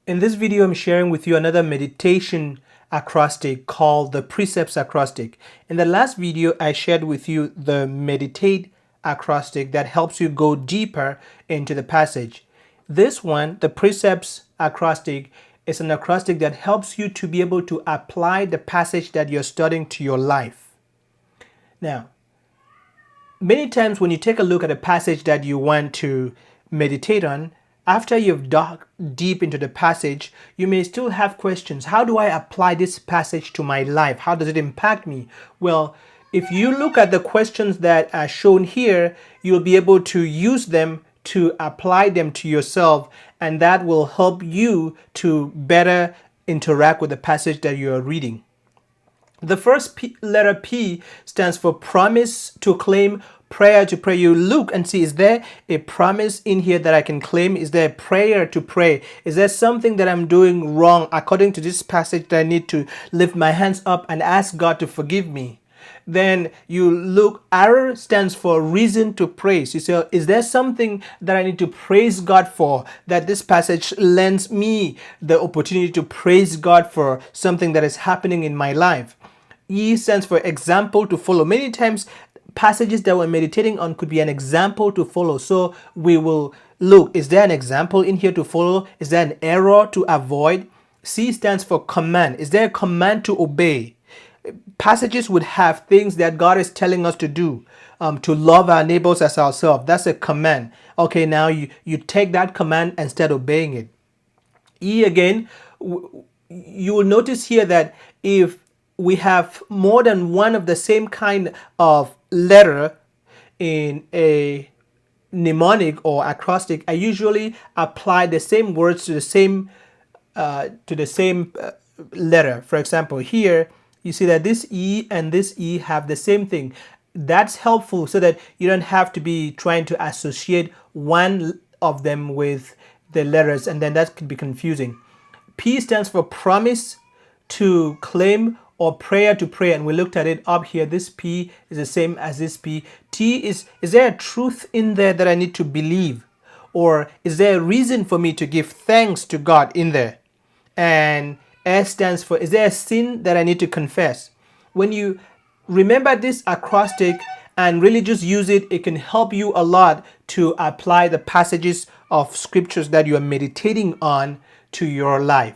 In this video, I'm sharing with you another meditation acrostic called the precepts acrostic. In the last video, I shared with you the meditate acrostic that helps you go deeper into the passage. This one, the precepts acrostic, is an acrostic that helps you to be able to apply the passage that you're studying to your life. Now, many times when you take a look at a passage that you want to meditate on, after you've dug deep into the passage, you may still have questions. How do I apply this passage to my life? How does it impact me? Well, if you look at the questions that are shown here, you'll be able to use them to apply them to yourself, and that will help you to better interact with the passage that you are reading. The first letter P stands for promise to claim, prayer to pray. You look and see, is there a promise in here that I can claim? Is there a prayer to pray? Is there something that I'm doing wrong according to this passage that I need to lift my hands up and ask God to forgive me? Then you look, R stands for reason to praise. You say, is there something that I need to praise God for, that this passage lends me the opportunity to praise God for something that is happening in my life? E stands for example to follow. Many times passages that we're meditating on could be an example to follow. So we will look, is there an example in here to follow? Is there an error to avoid? C stands for command. Is there a command to obey? Passages would have things that God is telling us to do, to love our neighbors as ourselves. That's a command. Okay, now you take that command and start obeying it. E again, you will notice here that if we have more than one of the same kind of letter in a mnemonic or acrostic, I usually apply the same words to the same letter. For example, here you see that this E and this E have the same thing. That's helpful so that you don't have to be trying to associate one of them with the letters, and then that could be confusing. P stands for promise to claim or prayer to pray, and we looked at it up here. This P is the same as this P. T is there a truth in there that I need to believe? Or is there a reason for me to give thanks to God in there? And S stands for, is there a sin that I need to confess? When you remember this acrostic and really just use it, it can help you a lot to apply the passages of scriptures that you are meditating on to your life.